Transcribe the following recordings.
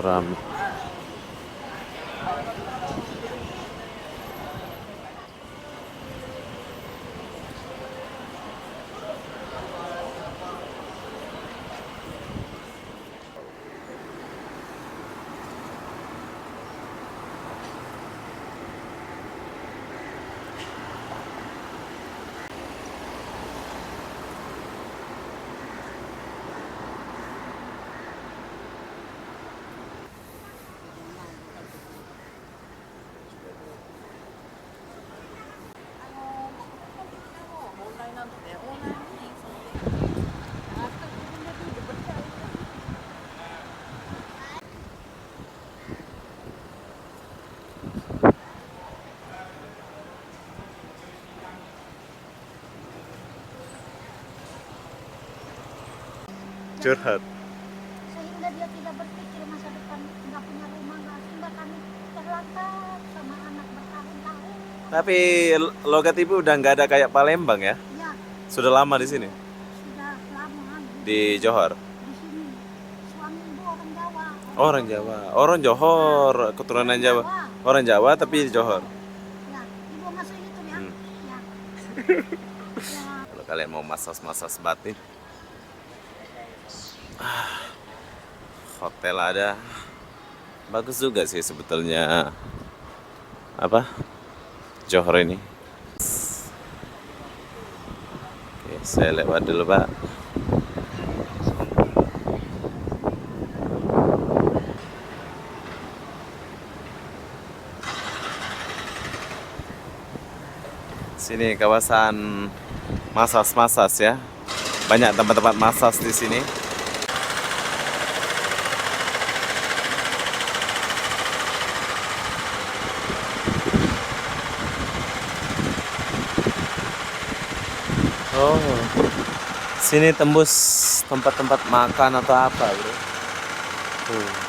Rame. Curhat. Sehingga dia tidak berpikir masa depan, nggak punya rumah, nggak, sehingga kami terlantar sama anak bertahun-tahun. Tapi logat ibu udah nggak ada kayak Palembang ya? Ya, Sudah lama di sini, sudah lama di Johor. di sini. Suami ibu orang Jawa. Oh, orang Jawa, orang Johor, keturunan Jawa. Orang Jawa tapi di Johor. Ya, ibu masuk itu ya. Hmm. Ya. Ya. Kalau kalian mau masas-masas batin, hotel ada. Bagus juga sih sebetulnya. Apa? Johor ini. Oke, saya lewat dulu, Pak. Sini kawasan masas-masas ya. Banyak tempat-tempat masas di sini. Oh, sini tembus tempat-tempat makan atau apa, bro? Tuh.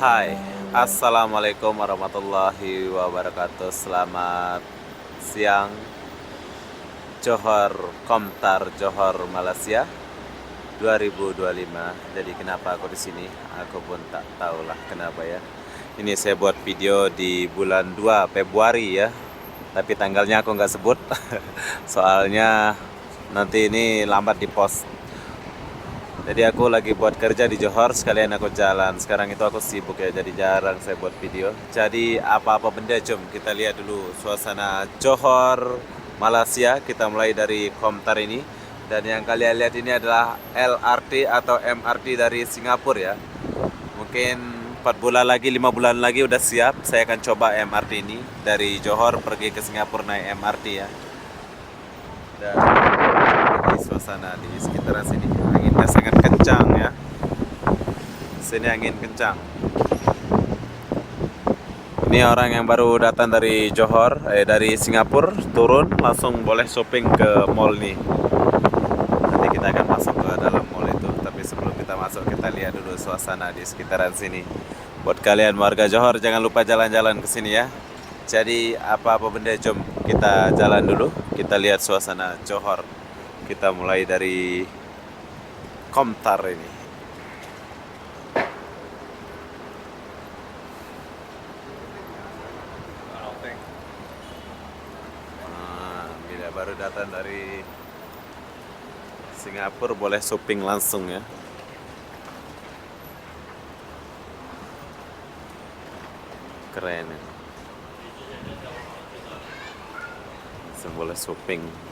Hai, assalamualaikum warahmatullahi wabarakatuh. Selamat siang, Johor Komtar, Johor, Malaysia 2025. Jadi kenapa aku di sini? Aku pun tak tahulah kenapa ya. Ini saya buat video di bulan 2 Februari ya. Tapi tanggalnya aku nggak sebut. Soalnya nanti ini lambat di post. Jadi aku lagi buat kerja di Johor, sekalian aku jalan. Sekarang itu aku sibuk ya, jadi jarang saya buat video. Jadi apa-apa benda, jom kita lihat dulu suasana Johor, Malaysia. Kita mulai dari Komtar ini. Dan yang kalian lihat ini adalah LRT atau MRT dari Singapura ya. Mungkin 4 bulan lagi, 5 bulan lagi udah siap. Saya akan coba MRT ini. Dari Johor pergi ke Singapura naik MRT ya. Dan ini suasana di sekitaran sini. Anginnya sangat kencang ya. Sini angin kencang. Ini orang yang baru datang dari Johor, dari Singapura, turun langsung boleh shopping ke mall nih. Nanti kita akan masuk ke dalam mall itu. Tapi sebelum kita masuk, kita lihat dulu suasana di sekitaran sini. Buat kalian warga Johor, jangan lupa jalan-jalan ke sini ya. Jadi apa-apa benda, jom kita jalan dulu. Kita lihat suasana Johor. Kita mulai dari Komtar ini. Bila baru datang dari Singapura boleh shopping langsung ya. Keren ya. Langsung boleh shopping.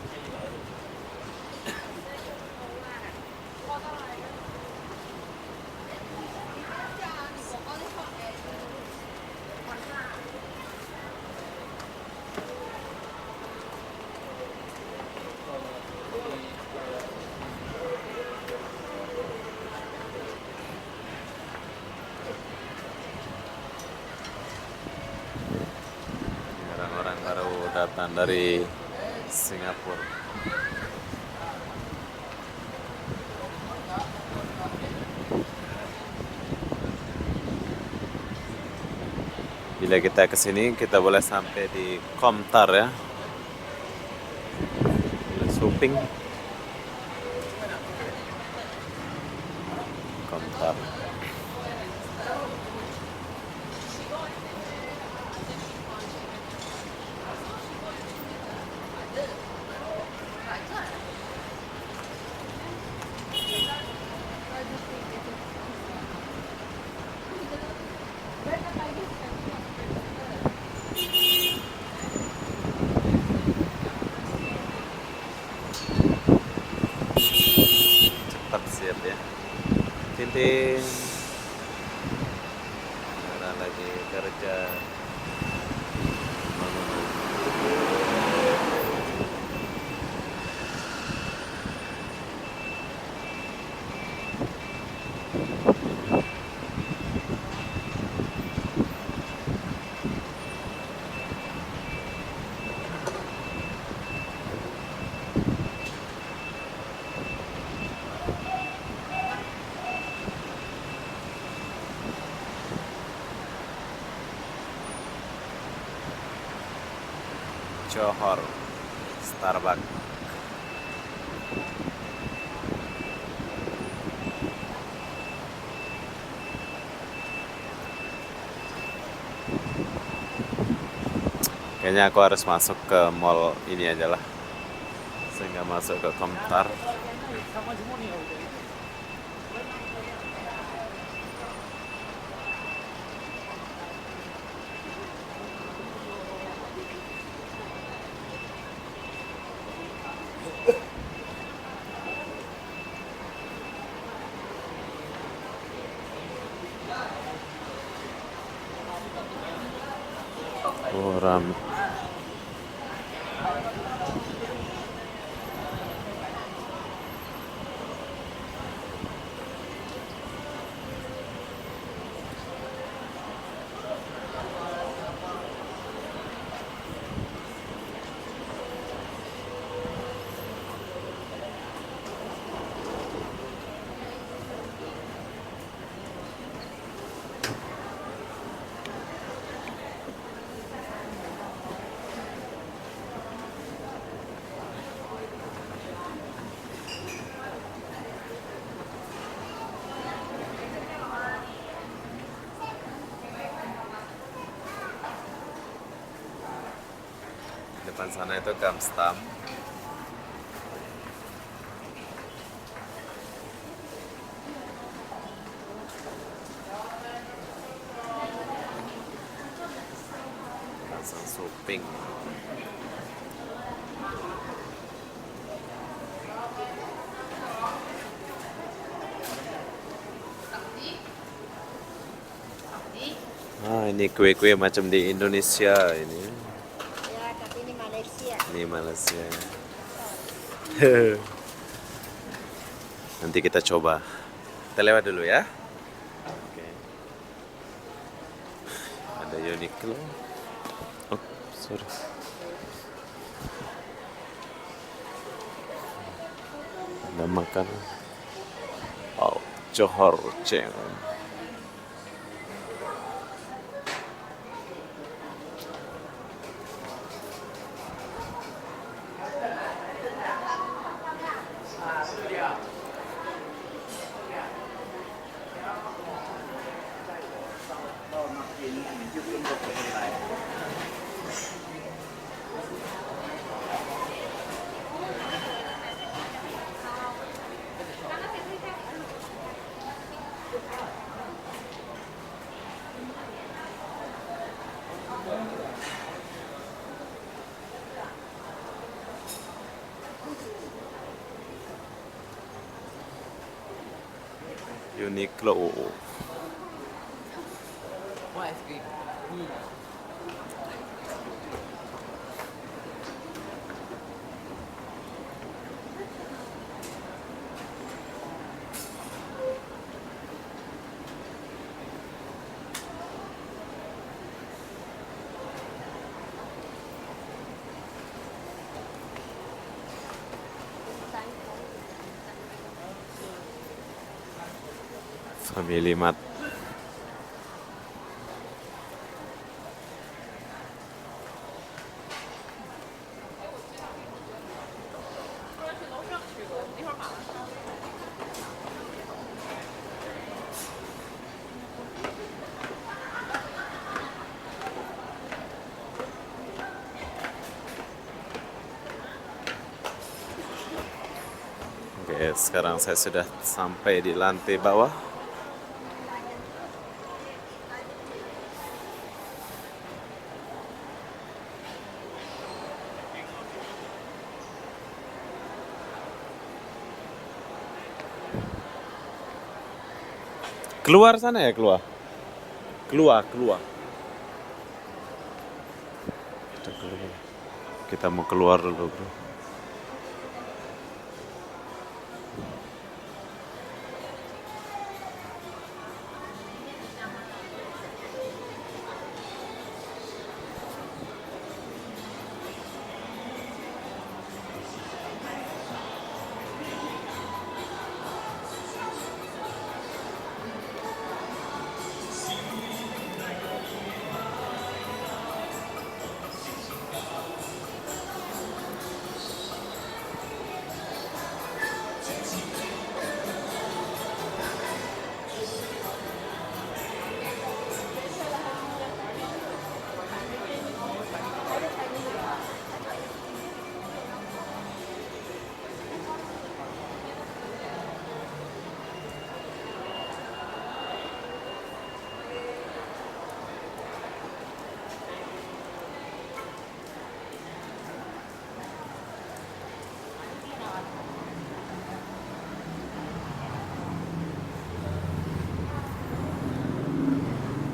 Orang-orang baru datang dari Singapura. Bila kita ke sini, kita boleh sampai di Komtar ya. Shopping Komtar. Cepat siap ya. Tintin. Mana lagi kerja. Johor Starbucks. Kayaknya aku harus masuk ke mall ini aja lah, sehingga masuk ke Komtar. Oh, rame. Depan sana itu Kamstam. Langsung shopping. Ah, ini kue-kue macam di Indonesia ini. Ya, tapi ini Malaysia. Ini Malaysia. Nanti kita coba. Kita lewat dulu ya. Oke. Ada Uniqlo. Oh, sorry. Ada makan. Oh, Johor Cheng. Uniqlo. Family Mart. Oke, sekarang saya sudah sampai di lantai bawah. Keluar sana ya, keluar. Keluar. Kita keluar. Kita mau keluar dulu, bro.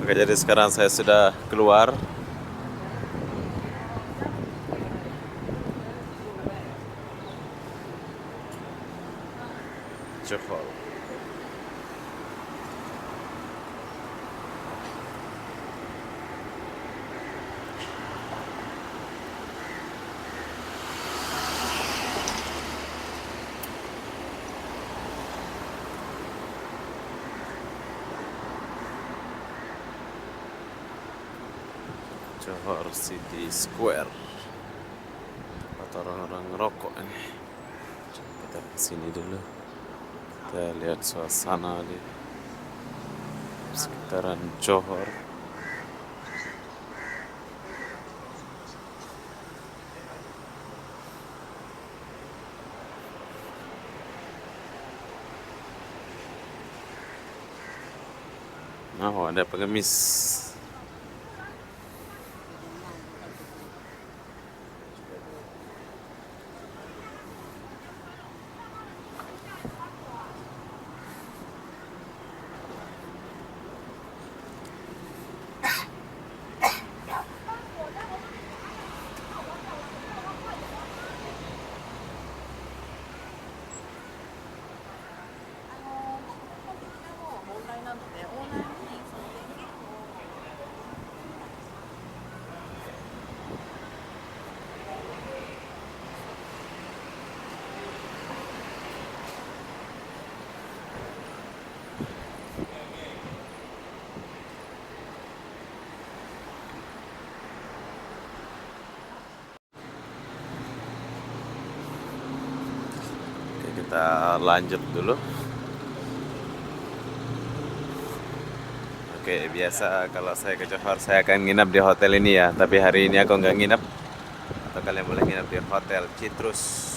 Oke, jadi sekarang saya sudah keluar. Johor. Johor City Square. Tempat orang-orang ngerokok ini. Coba kita kesini dulu. Kita lihat suasana di sekitaran Johor. Oh, ada pengemis. Oke, kita lanjut dulu. Oke, biasa kalau saya ke Johor saya akan nginap di hotel ini ya. Tapi hari ini aku nggak nginap. Atau kalian boleh nginap di Hotel Citrus.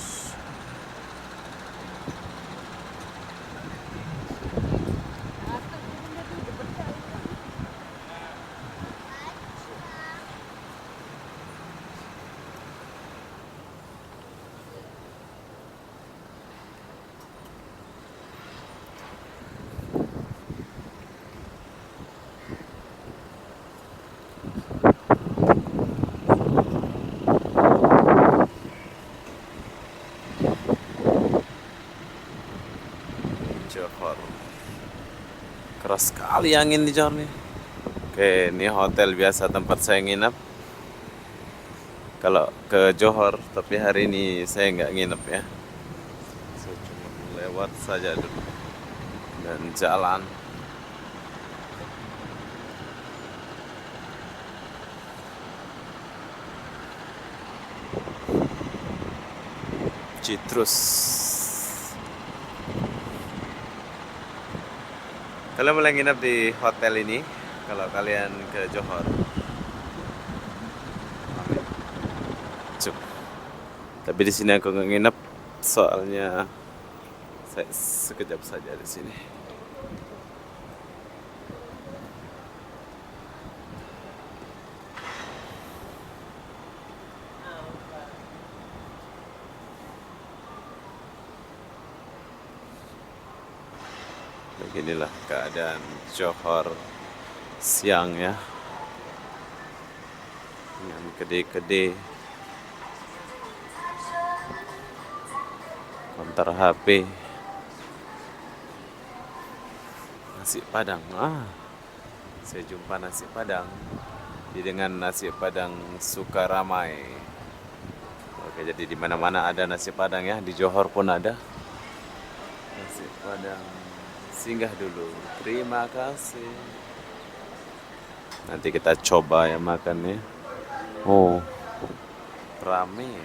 Johor. Keras sekali angin di Johor nih. Oke, ini hotel biasa tempat saya nginap. Kalau ke Johor, tapi hari ini saya nggak nginep ya. Saya cuma lewat saja dulu dan jalan. Citrus. Kalian boleh nginap di hotel ini kalau kalian ke Johor. Cuk. Tapi di sini aku nggak nginep soalnya Saya sekejap saja di sini. Beginilah keadaan Johor siang ya, dengan kede-kede konter HP, nasi padang. Saya jumpa nasi padang dengan nasi padang Sukaramai. Oke, jadi di mana-mana ada nasi padang ya, di Johor pun ada nasi padang. Singgah dulu, terima kasih. Nanti kita coba ya makannya. Oh, rame.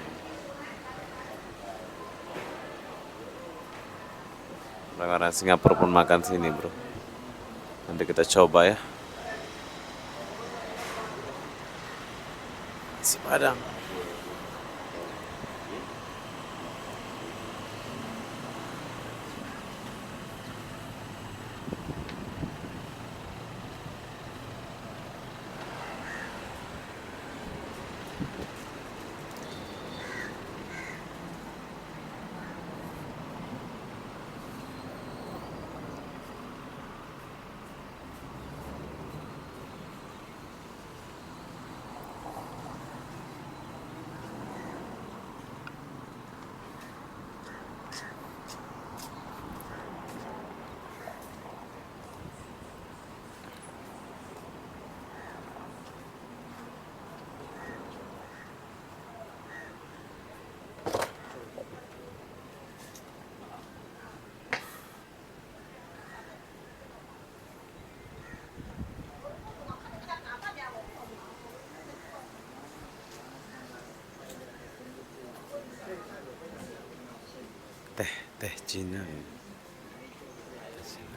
Orang-orang Singapura pun makan sini, bro. Nanti kita coba ya. Nasi padang. Teh Cina ya. Teh Cina.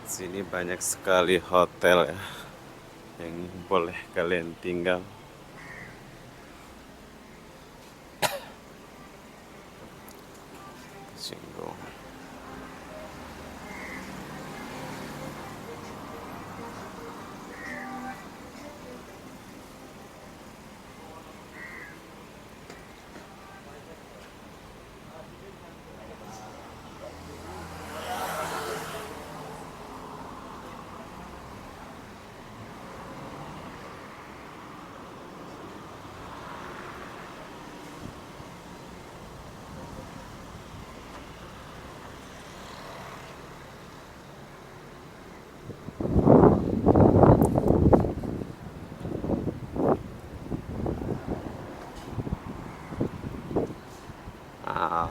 Sini banyak sekali hotel ya yang boleh kalian tinggal. Singgung.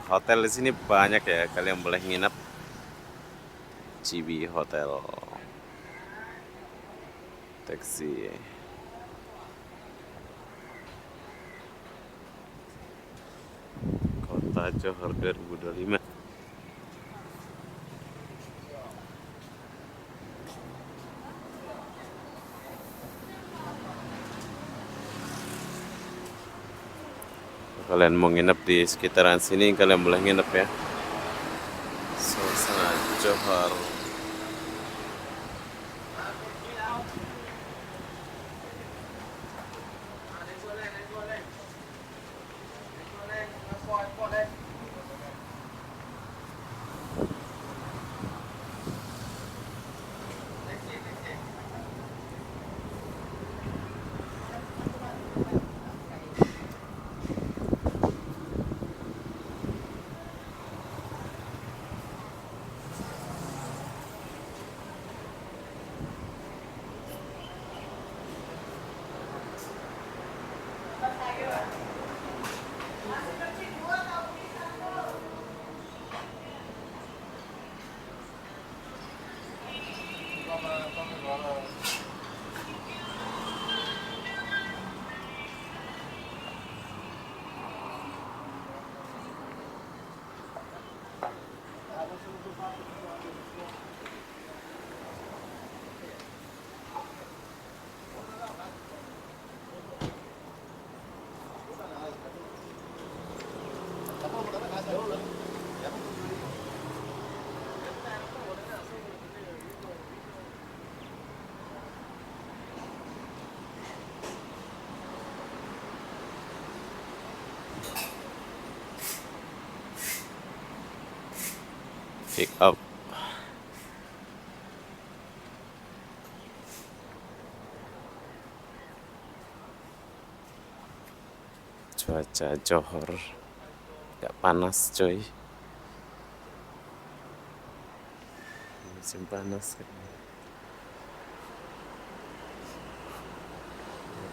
Hotel di sini banyak ya, kalian boleh nginep. Cibi Hotel, taksi. Kota Johor 2025. Kalian mau nginep di sekitaran sini, kalian boleh nginep ya. Suasana Johor. Pick up. Cuaca Johor gak panas coy, musim panas kan.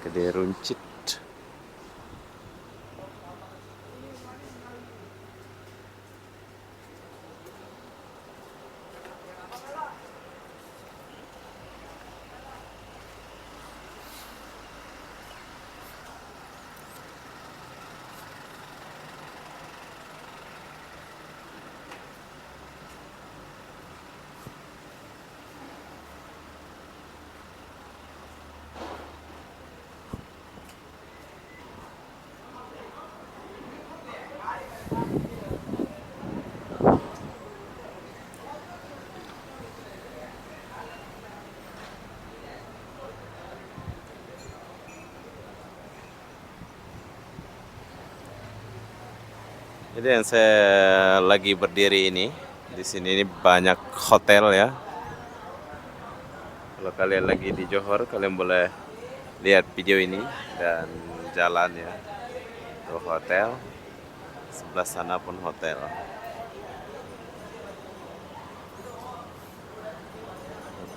Gede runcit. Jadi yang saya lagi berdiri ini, di sini ini banyak hotel ya. Kalau kalian lagi di Johor, kalian boleh lihat video ini dan jalan ya ke hotel. Sebelah sana pun hotel.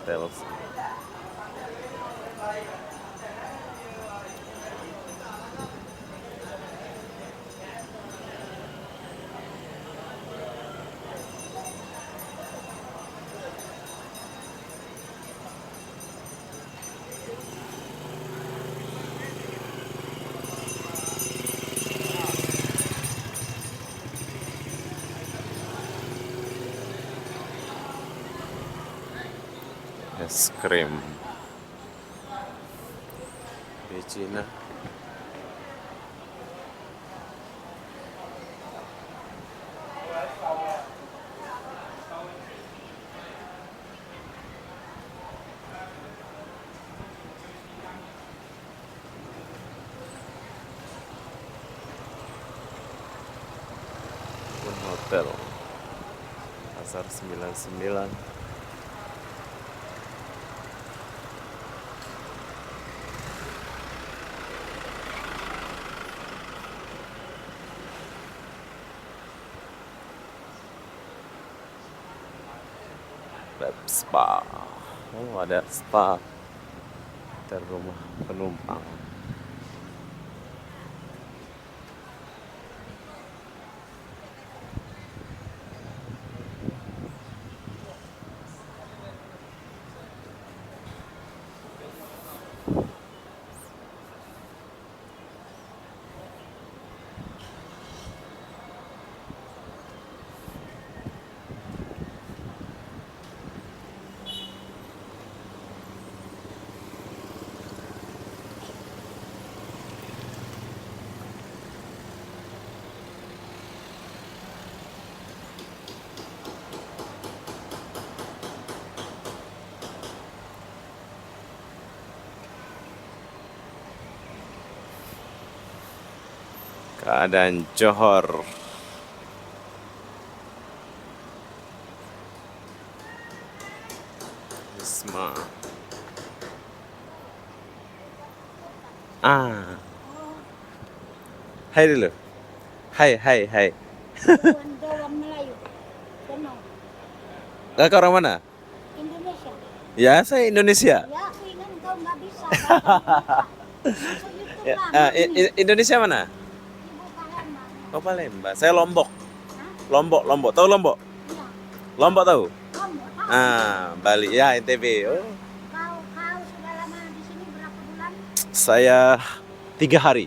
Hotel. Es krim di Cina. Pun hotel Pasar 99. Web spa. Oh, ada spa dan rumah penumpang. Keadaan Johor. Wisma. Hai dulu. Hai. Dewan Melayu. Tenang. Kakak orang mana? Indonesia. Ya, saya Indonesia. Ya, aku ingat kau nggak bisa. Masuk YouTube Ya, lah. Ini. Indonesia mana? Ibu Palembang. Oh, Palembang. Saya Lombok. Hah? Lombok. Tahu Lombok? Iya. Lombok tahu? Kamu tahu? Bali. Ya, NTB. Oh, Kau sudah lama di sini berapa bulan? saya 3 hari.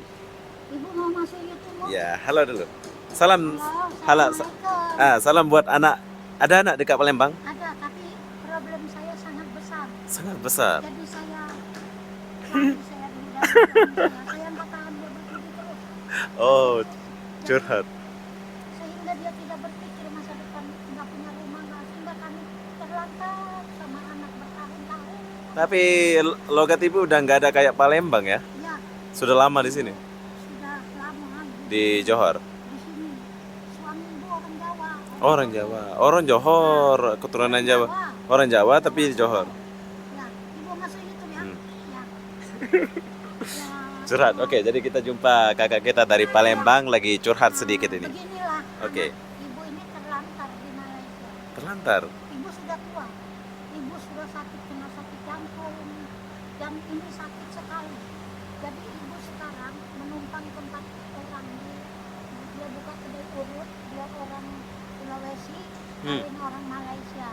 Ibu mau masuk YouTube mau? Ya, halo dulu. Salam. Halo, Halo. Assalamualaikum. Salam buat anak. Ada anak dekat Palembang? Ada, tapi problem saya sangat besar. Sangat besar. Jadi saya dulu saya nggak tahan dia begini terus. Oh, curhat. Sehingga dia tidak berpikir masa depan, nggak punya rumah, nggak, sehingga kami terlantar sama anak bertahun-tahun. Tapi logat ibu udah nggak ada kayak Palembang ya? Ya, Sudah lama di sini, sudah lama di Johor. di sini. Suami ibu orang Jawa, Orang Jawa. Orang Johor, keturunan Jawa. Orang Jawa tapi di Johor. Ya, ibu masuk YouTube ya. Hmm. Ya. Ya, Curhat. Oke, jadi kita jumpa kakak kita dari Palembang lagi curhat sedikit ini. beginilah. Oke. Ibu ini terlantar di Malaysia. Terlantar. Ibu sudah tua. Ibu sudah sakit kena sakit jantung dan ini sakit sekali. Jadi ibu sekarang menumpang tempat orang dia buka kedai urut, dia orang Sulawesi, kawin orang Malaysia.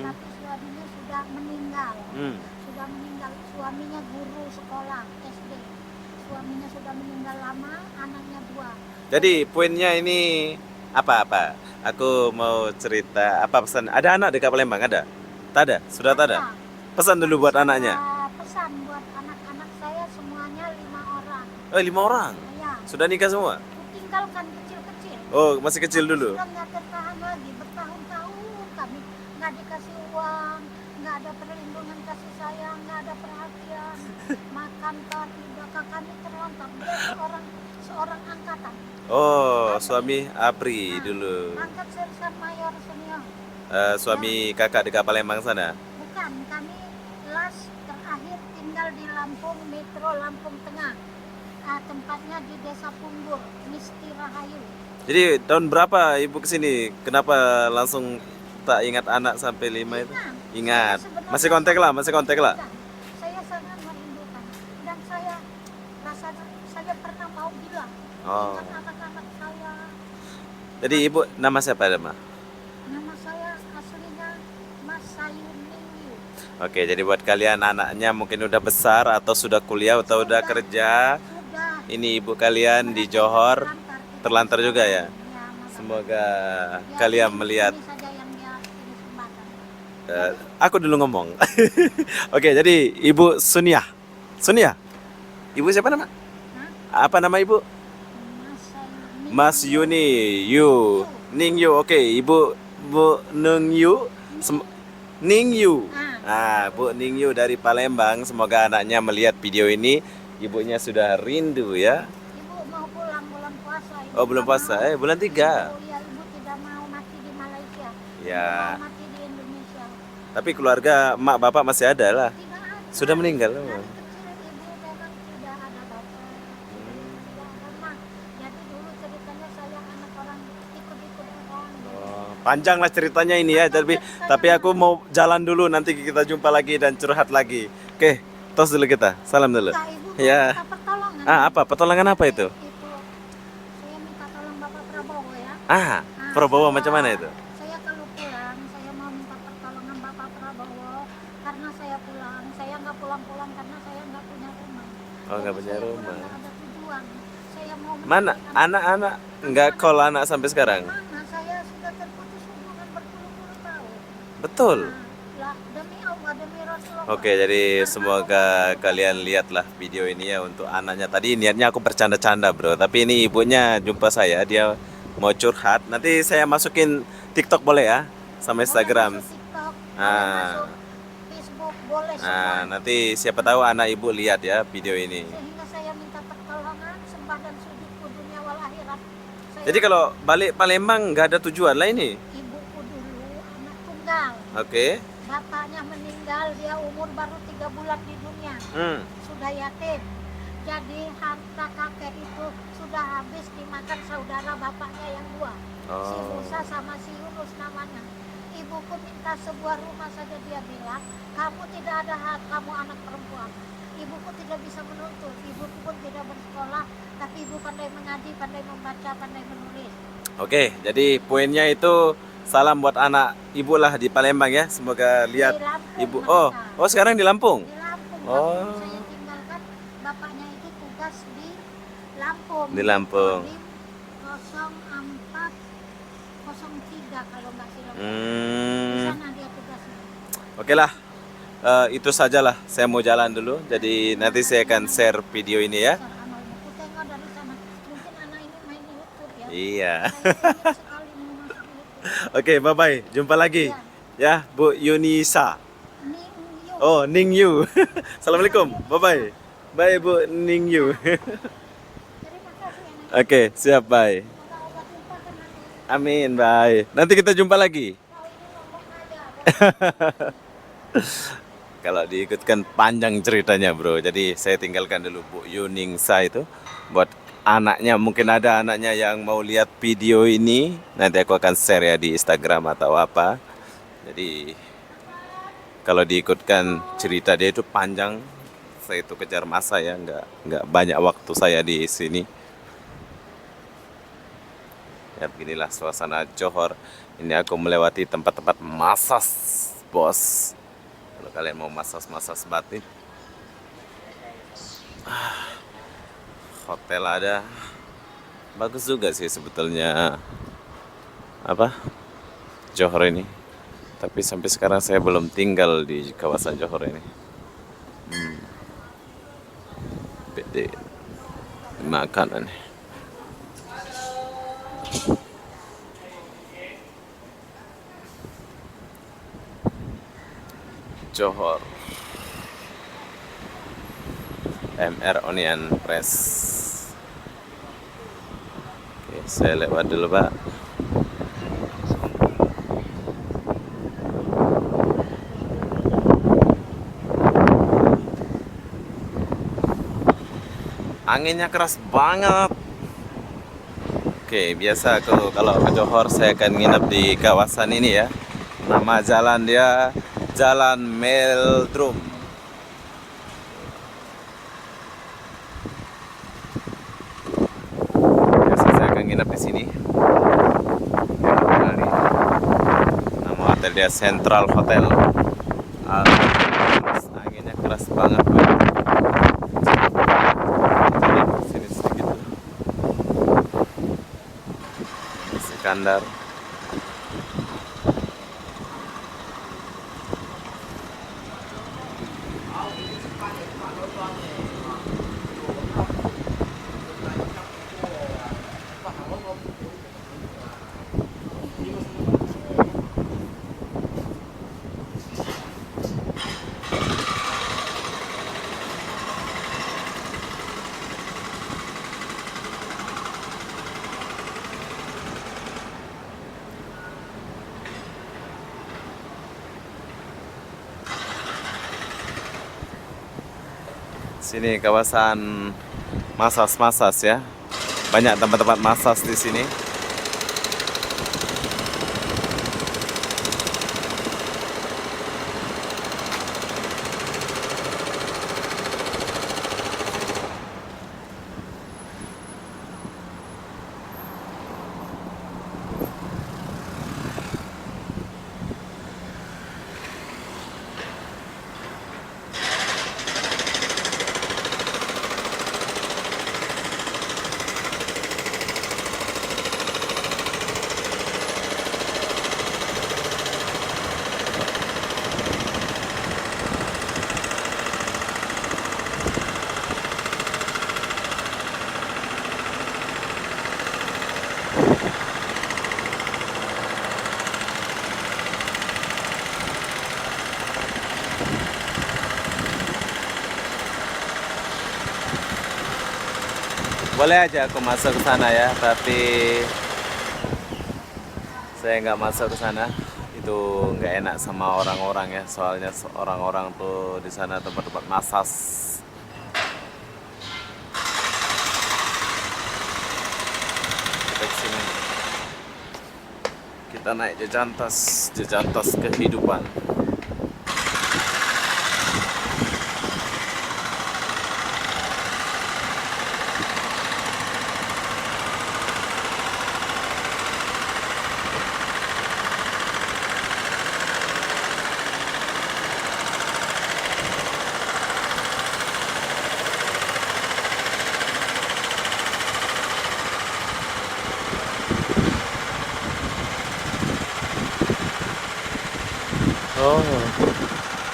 Tapi suaminya sudah meninggal. Sudah meninggal. Suaminya guru sekolah SD. Suaminya sudah meninggal lama, anaknya 2. Jadi poinnya ini apa? Aku mau cerita apa pesan. Ada anak dekat Palembang ada? Tak ada? Sudah tak ada? Pesan dulu buat anaknya. Pesan buat anak-anak saya semuanya 5 orang. Oh, 5 orang. Ya, Sudah nikah semua? tinggalkan kecil-kecil. Oh, masih kecil dulu. Sudah nggak tertahan lagi, bertahun-tahun kami nggak dikasih uang, nggak ada perlindungan kasih sayang, nggak ada perhatian, makan tidak, kami terlantar. Dia seorang angkatan. Oh, suami Apri dulu. Angkat sersan mayor senior. Suami kakak dekat Palembang sana. Bukan, kami terakhir tinggal di Lampung, Metro Lampung Tengah. Tempatnya di Desa Punggur, Misti Rahayu. Jadi tahun berapa ibu kesini? Kenapa langsung tak ingat anak sampai 5 itu? Ingat. Masih kontak lah. Saya sangat merindukan dan saya rasa saya pernah mau bilang Oh. ingat anak-anak saya. Jadi ibu nama siapa nama? Nama saya aslinya Mas Sayun Ningyu. Oke, jadi buat kalian anaknya mungkin udah besar atau sudah kuliah atau udah kerja. Sudah. Ini ibu kalian di Johor terlantar juga ya. Semoga kalian melihat. Ini saja yang dia ini sumbangkan. Aku dulu ngomong. Oke, jadi ibu Sunia. Ibu siapa nama? Hah? Apa nama ibu? Mas Sayun Mas Yuni Yu Ning Yu. Oke, ibu Bu Ning Yu. Ning Yu. Bu Ning Yu dari Palembang. Semoga anaknya melihat video ini. Ibunya sudah rindu ya. Ibu mau pulang bulan puasa. Oh, belum puasa. Bulan 3. Iya, ibu tidak mau mati di Malaysia. Ya. Mau mati di Indonesia. Tapi keluarga emak bapak masih ada lah. Tidak ada. Sudah meninggal. Dari kecil ibu memang tidak ada bapak. Tidak ada mak. Jadi dulu ceritanya saya anak orang ikut-ikut orang. Panjang lah ceritanya ini ya. Tapi aku mau jalan dulu. Nanti kita jumpa lagi dan curhat lagi. Oke, tos dulu kita. Salam dulu. Nah, ibu Ya. minta pertolongan. Apa? Pertolongan apa itu? Saya minta tolong Bapak Prabowo ya. Prabowo macam mana itu? Saya kalau pulang, saya mau minta pertolongan Bapak Prabowo karena saya pulang. Saya nggak pulang-pulang karena saya nggak punya rumah. Oh, nggak Jadi punya saya rumah. pulang nggak ada tujuan. Saya mau Mana mencari anak-anak nggak call anak sampai sekarang? Mana saya sudah terputus hubungan berpuluh-puluh tahun. Betul. Lah, demi Allah, demi Rasulullah. Oke, jadi semoga kalian lihatlah video ini ya untuk anaknya. Tadi niatnya aku bercanda-canda bro, tapi ini ibunya jumpa saya, dia mau curhat. Nanti saya masukin TikTok boleh ya, sama Instagram. Boleh masuk TikTok, boleh Ah. masuk Facebook, boleh semua. Nanti siapa tahu anak ibu lihat ya video ini. Sehingga saya minta pertolongan sembah dan sujudku dunia wal akhirat. Jadi kalau balik Palembang nggak ada tujuan lah ini. Ibuku dulu anak tunggal. Oke. Bapaknya meninggal, dia umur baru 3 bulan di dunia. Sudah yatim. Jadi harta kakek itu sudah habis dimakan saudara bapaknya yang 2. Si Musa sama si Yunus namanya. Ibuku minta sebuah rumah saja, dia bilang, kamu tidak ada hak, kamu anak perempuan. Ibuku tidak bisa menuntut, ibuku pun tidak bersekolah, tapi ibu pandai mengaji, pandai membaca, pandai menulis. Oke, jadi poinnya itu salam buat anak ibu lah di Palembang ya. Semoga lihat Di Lampung ibu. mereka. Oh sekarang di Lampung. Di Lampung, Oh. Lampung saya tinggalkan, bapaknya itu tugas di Lampung. Di Lampung. Di 0403 kalau nggak silap. Di sana dia tugasnya. Oke lah. Itu sajalah. Saya mau jalan dulu. Jadi nanti saya akan share video ini ya. Besar amalnya. Aku tengok dari sana. Mungkin anak ini main di YouTube ya. Iya. Saya ingin sekali mau masuk di YouTube. Oke, bye bye. Jumpa lagi. Ya, Bu Yunisa. Ning Yu. Oh, Ning Yu. Assalamualaikum. Bye bye. Bye Bu Ning Yu. Terima kasih ya. Nek. Oke, siap bye. Semoga Allah limpahkan nanti Amin, bye. Nanti kita jumpa lagi. Kalau diikutkan panjang ceritanya bro. Jadi saya tinggalkan dulu Bu Yuningsa itu. Buat anaknya, mungkin ada anaknya yang mau lihat video ini. Nanti aku akan share ya di Instagram atau apa. Jadi kalau diikutkan cerita dia itu panjang. Saya itu kejar masa ya, nggak banyak waktu saya di sini. Ya beginilah suasana Johor. Ini aku melewati tempat-tempat masas, bos. Kalau kalian mau masas-masas batin, hotel ada. Bagus juga sih sebetulnya apa Johor ini. Tapi sampai sekarang saya belum tinggal di kawasan Johor ini. Bede makanan. Johor. MR Onion Press. Oke, saya lewat dulu, Pak. Anginnya keras banget. Oke, biasa aku kalau ke Johor saya akan nginep di kawasan ini ya. Nama jalan dia Jalan Meldrum. Biasa saya akan nginep di sini. Nama hotel dia Central Hotel. Anginnya keras banget, Pak. Sini sedikit. Iskandar. Sini kawasan masas ya. Banyak tempat-tempat masas di sini. Boleh aja aku masuk ke sana ya, tapi saya nggak masuk ke sana. Itu nggak enak sama orang-orang ya, soalnya orang-orang tuh di sana tempat-tempat masas. Kita kesini. Kita naik jejantas kehidupan. Oh,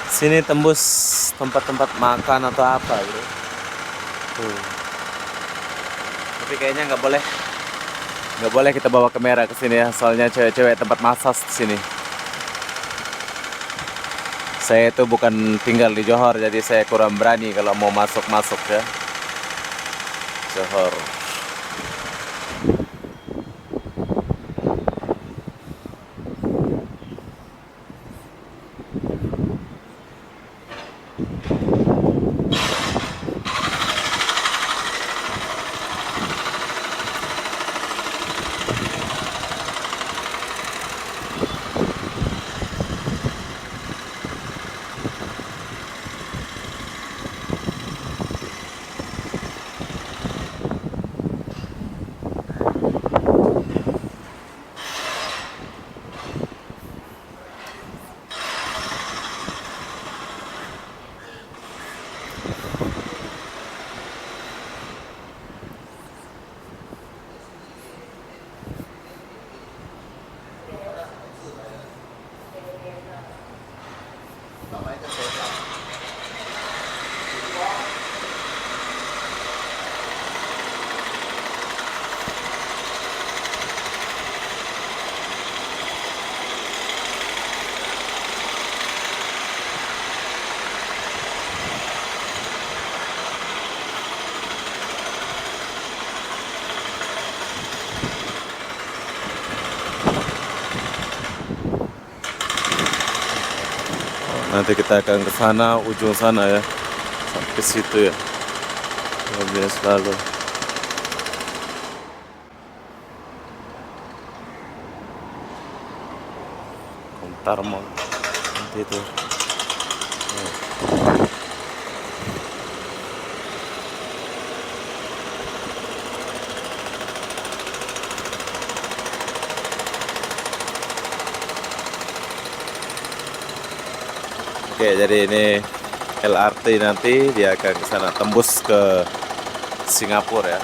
sini tembus tempat-tempat makan atau apa, bro? Tuh. Tapi kayaknya nggak boleh kita bawa kamera ke sini ya, soalnya cewek-cewek tempat masas di sini. Saya itu bukan tinggal di Johor, jadi saya kurang berani kalau mau masuk ya. Johor. Nanti kita akan ke sana, ujung sana ya, sampai situ ya. Mobilnya selalu. Komentar mau nanti itu. Oke, jadi ini LRT nanti dia akan ke sana tembus ke Singapura ya.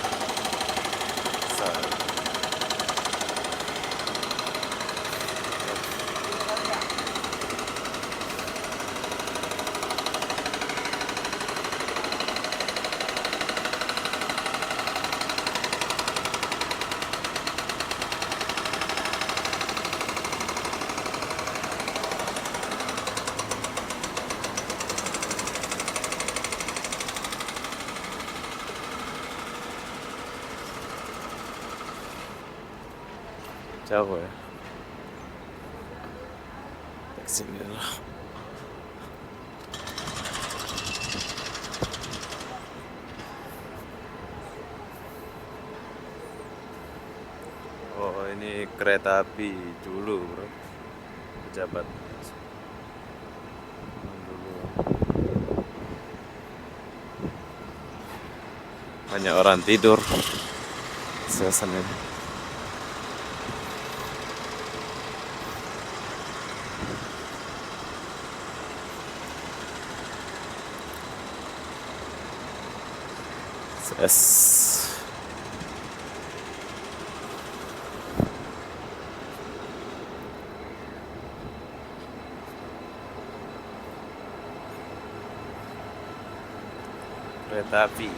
Jauh ya. Ke sini lah. Oh, ini kereta api dulu, bro. Pejabat dulu. Banyak orang tidur. Suasana ini. Yes. Kereta api.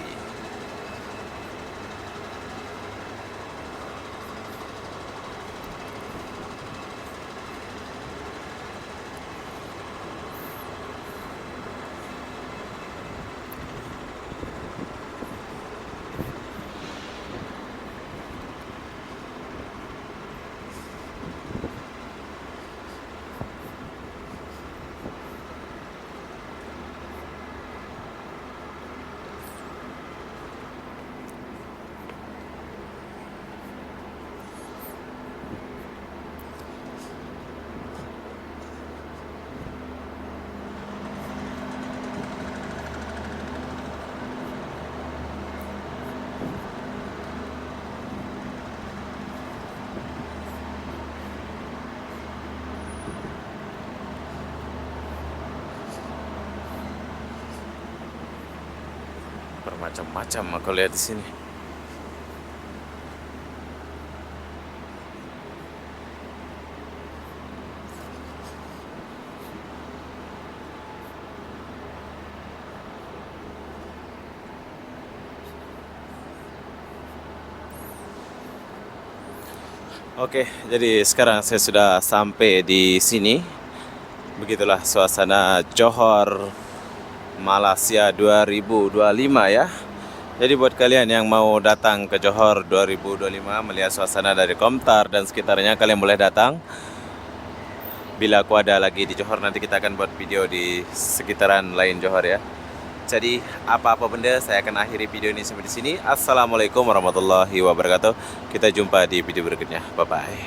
Bermacam-macam aku lihat di sini. Oke, jadi sekarang saya sudah sampai di sini. Begitulah suasana Johor Malaysia 2025 ya. Jadi buat kalian yang mau datang ke Johor 2025 melihat suasana dari Komtar dan sekitarnya, kalian boleh datang. Bila aku ada lagi di Johor, nanti kita akan buat video di sekitaran lain Johor ya. Jadi apa-apa benda, saya akan akhiri video ini sampai di sini. Assalamualaikum warahmatullahi wabarakatuh. Kita jumpa di video berikutnya. Bye bye.